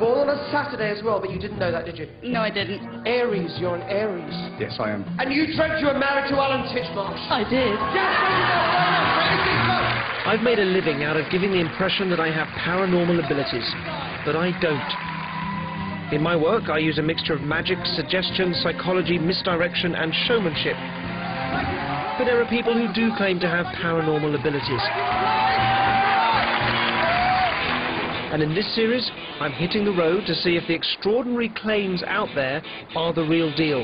born on a Saturday as well, but you didn't know that, did you? No, I didn't. Aries, you're an Aries. Yes, I am. And you dreamt you were married to Alan Titchmarsh. I did. I've made a living out of giving the impression that I have paranormal abilities, but I don't. In my work, I use a mixture of magic, suggestion, psychology, misdirection, and showmanship. But there are people who do claim to have paranormal abilities. And in this series, I'm hitting the road to see if the extraordinary claims out there are the real deal.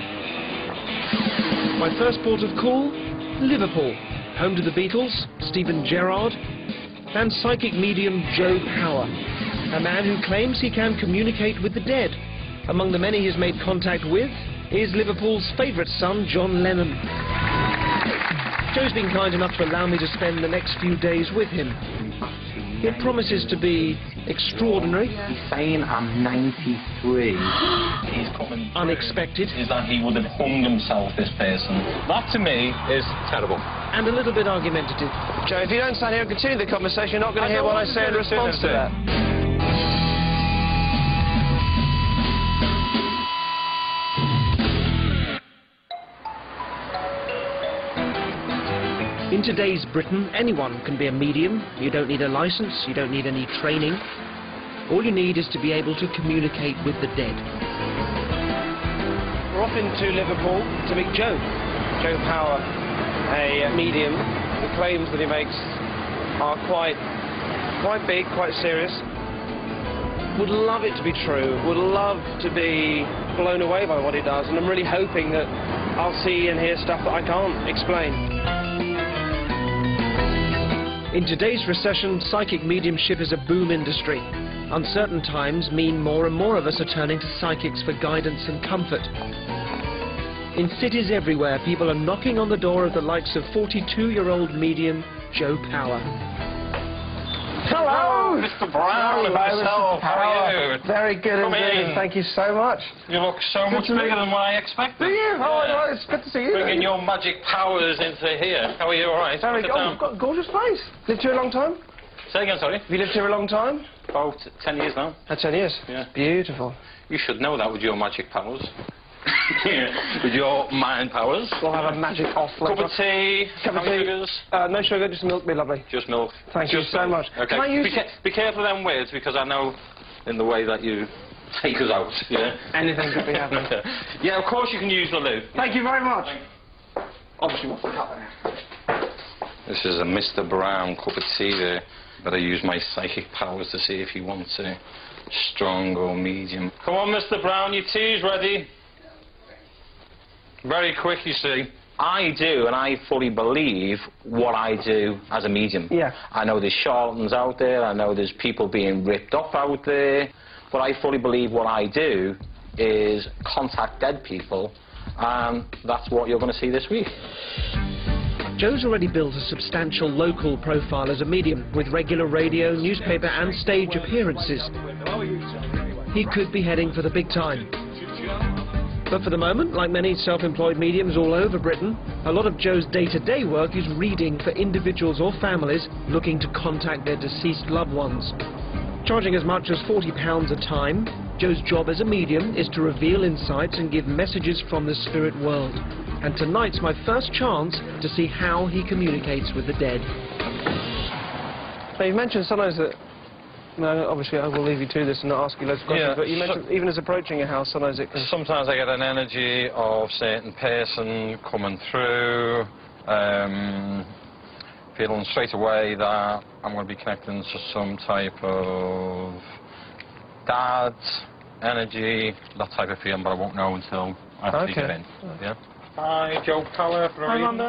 My first port of call, Liverpool, home to the Beatles, Stephen Gerrard, and psychic medium Joe Power, a man who claims he can communicate with the dead. Among the many he's made contact with is Liverpool's favourite son, John Lennon. Joe's been kind enough to allow me to spend the next few days with him. It promises to be extraordinary. He's saying I'm 93. He's coming unexpected. Is that he would have hung himself, this person. That to me is terrible. And a little bit argumentative. Joe, if you don't stand here and continue the conversation, you're not going to hear what I say in response to that. In today's Britain, anyone can be a medium. You don't need a license, you don't need any training. All you need is to be able to communicate with the dead. We're off into Liverpool to meet Joe. Joe Power, a medium. The claims that he makes are quite big, quite serious. Would love it to be true, would love to be blown away by what he does, and I'm really hoping that I'll see and hear stuff that I can't explain. In today's recession, psychic mediumship is a boom industry. Uncertain times mean more and more of us are turning to psychics for guidance and comfort. In cities everywhere, people are knocking on the door of the likes of 42-year-old medium Joe Power. Hello, Mr. Brown. Hello, myself. How are you? Very good indeed. Thank you so much. You look so much bigger than what I expected. Do you? Oh, it's good to see you. Bringing your magic powers into here. How are you? All right? Very good. Oh, you've got a gorgeous place. Lived here a long time? Say again, sorry? Have you lived here a long time? About 10 years now. 10 years? Yeah. Beautiful. You should know that with your magic powers. With your mind powers. We'll have a magic off later. Cup of tea. Cup of tea. Sugars. No sugar, just milk, be lovely. Just milk. Thank you so much. Okay. Can I use... Be careful of them words, because I know in the way that you take us out. Yeah. Anything could be happening. Yeah, of course you can use the loo. Thank you very much. Obviously, what's the cup there? This is a Mr. Brown cup of tea there. Better use my psychic powers to see if you want to. Strong or medium. Come on, Mr. Brown, your tea's ready. Very quick, you see. I do, and I fully believe what I do as a medium. Yeah. I know there's charlatans out there, I know there's people being ripped up out there, but I fully believe what I do is contact dead people, and that's what you're going to see this week. Joe's already built a substantial local profile as a medium, with regular radio, newspaper and stage appearances. He could be heading for the big time. But for the moment, like many self-employed mediums all over Britain, a lot of Joe's day-to-day work is reading for individuals or families looking to contact their deceased loved ones. Charging as much as £40 a time, Joe's job as a medium is to reveal insights and give messages from the spirit world. And tonight's my first chance to see how he communicates with the dead. Now, you've mentioned sometimes that... No, obviously I will leave you to this and not ask you loads of questions, but you mentioned even as approaching a house, sometimes it can... Sometimes I get an energy of a certain person coming through, feeling straight away that I'm going to be connecting to some type of dad energy, that type of feeling, but I won't know until I actually get in. Yeah. Hi, Joe Power.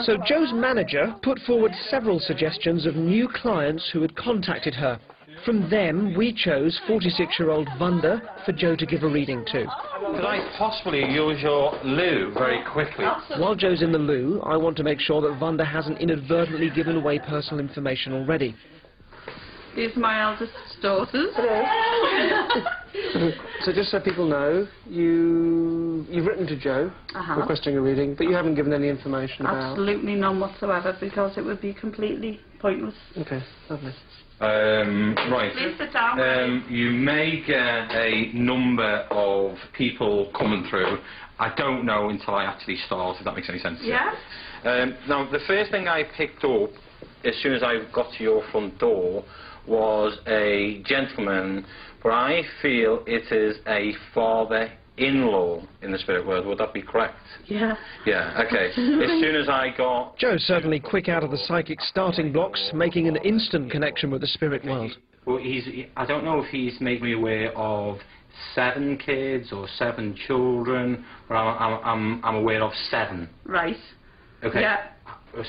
So Joe's manager put forward several suggestions of new clients who had contacted her. From them, we chose 46-year-old Vanda for Joe to give a reading to. Could I possibly use your loo very quickly? While Joe's in the loo, I want to make sure that Vanda hasn't inadvertently given away personal information already. These are my eldest daughters. So just so people know, you've written to Joe requesting a reading, but you haven't given any information about... Absolutely none whatsoever, because it would be completely pointless. Okay, lovely. Right. Please sit down. You may get a number of people coming through. I don't know until I actually start, if that makes any sense. Yeah. Now, the first thing I picked up as soon as I got to your front door was a gentleman, but I feel it is a father-in-law in the spirit world. Would that be correct? Yeah. Yeah, okay. As soon as I got... Joe's certainly quick out of the psychic starting blocks, making an instant connection with the spirit world. Well, I don't know if he's made me aware of 7 kids or 7 children, but I'm aware of 7. Right. Okay. Yeah.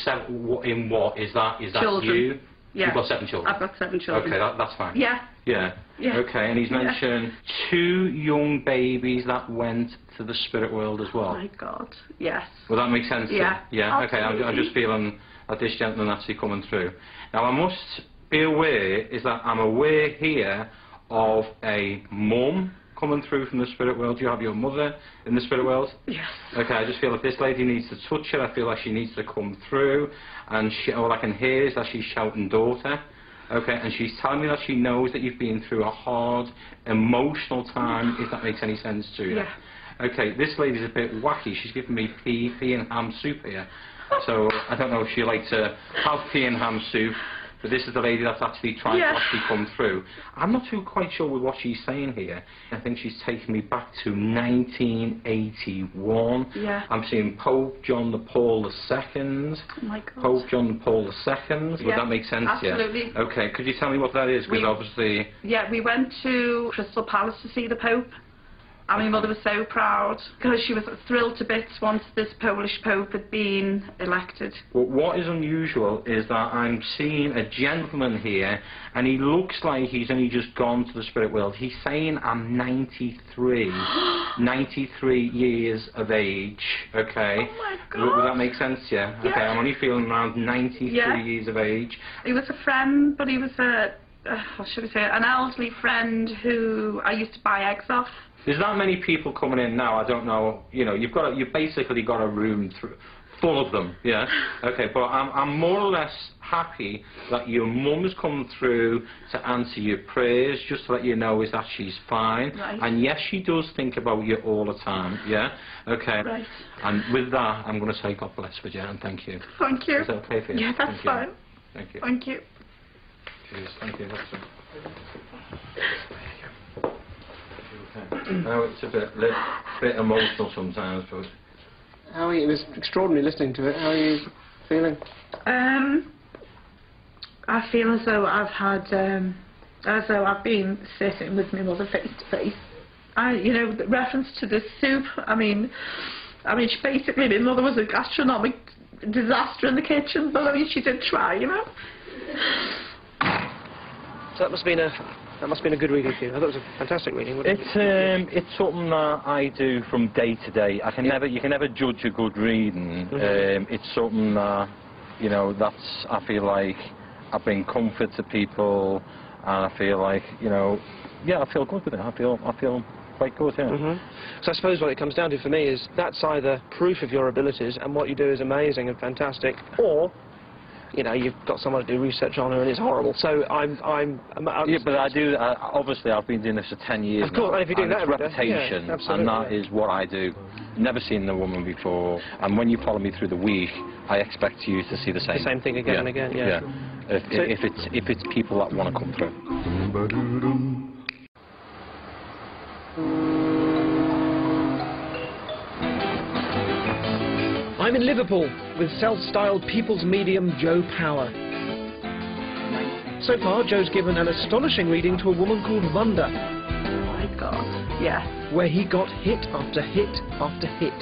7 in what? Is that children. You? Yeah. You've got 7 children? I've got 7 children. Okay, that's fine. Yeah. Yeah. Yeah. Okay, and he's mentioned 2 young babies that went to the spirit world as well. Oh my God, yes. Will that make sense? Yeah. Yeah, okay, I'm just feeling that this gentleman actually coming through. Now, I must be aware, is that I'm aware here of a mum coming through from the spirit world. Do you have your mother in the spirit world? Yes. Okay, I just feel if this lady needs to touch her, I feel like she needs to come through, and all I can hear is that she's shouting daughter. Okay, and she's telling me that she knows that you've been through a hard, emotional time, if that makes any sense to you. Yeah. Okay, this lady's a bit wacky. She's giving me pea and ham soup here. So I don't know if she likes to have pea and ham soup, but this is the lady that's actually trying to actually come through. I'm not too quite sure with what she's saying here. I think she's taking me back to 1981. Yeah. I'm seeing Pope John Paul II. Oh my God. Pope John Paul II. Would that make sense? Absolutely. Yeah. Okay, could you tell me what that is? Because obviously... Yeah, we went to Crystal Palace to see the Pope. And my mother was so proud, because she was thrilled to bits once this Polish Pope had been elected. But what is unusual is that I'm seeing a gentleman here, and he looks like he's only just gone to the spirit world. He's saying I'm 93, 93 years of age, okay? Oh my God. Would that make sense, yeah? Yeah. Okay, I'm only feeling around 93 years of age. He was a friend, but he was what should we say, an elderly friend who I used to buy eggs off. There's not many people coming in now. I don't know. You know, you've basically got a room full of them. Yeah. Okay. But I'm more or less happy that your mum has come through to answer your prayers. Just to let you know is that she's fine. Right. And yes, she does think about you all the time. Yeah. Okay. Right. And with that, I'm going to say God bless for you and thank you. Thank you. Is that okay for you? Yeah, that's fine. Thank you. Thank you. Cheers. Thank you. That's it. Now it's a bit emotional sometimes, but... How are you? It was extraordinary listening to it. How are you feeling? I feel as though I've been sitting with my mother face to face. You know, the reference to the soup, I mean, she basically, my mother was a gastronomic disaster in the kitchen, but I mean, she did try, you know. So that must have been a good reading for you. I thought it was a fantastic reading. It's something that I do from day to day. You can never judge a good reading. It's something that, you know, I feel like I bring comfort to people, and I feel like, you know, yeah, I feel good with it. I feel quite good, yeah. So I suppose what it comes down to for me is that's either proof of your abilities and what you do is amazing and fantastic, or you know, you've got someone to do research on her and it's horrible. So I'm yeah, but I do. Obviously, I've been doing this for 10 years. Of course, now, and if you're doing that, it's reputation, yeah, and that is what I do. Never seen the woman before, and when you follow me through the week, I expect you to see the same. The same thing again and again. Yeah. If it's people that want to come through. I'm in Liverpool with self-styled people's medium Joe Power. So far, Joe's given an astonishing reading to a woman called Wanda. Oh my God, yeah. Where he got hit after hit after hit.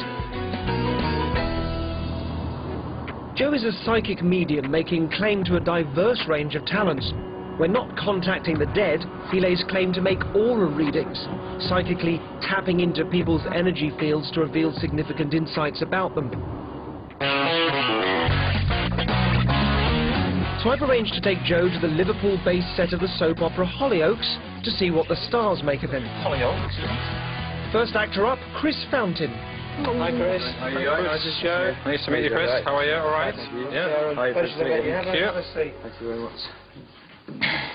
Joe is a psychic medium making claim to a diverse range of talents. When not contacting the dead, he lays claim to make aura readings, psychically tapping into people's energy fields to reveal significant insights about them. So I've arranged to take Joe to the Liverpool-based set of the soap opera Hollyoaks to see what the stars make of him. Hollyoaks? First actor up, Chris Fountain. Hi, Chris. How are you? Nice to show. Nice to meet you, Chris. How are you? All right? Yeah. Pleasure to meet you. Have a seat. Thank you very much.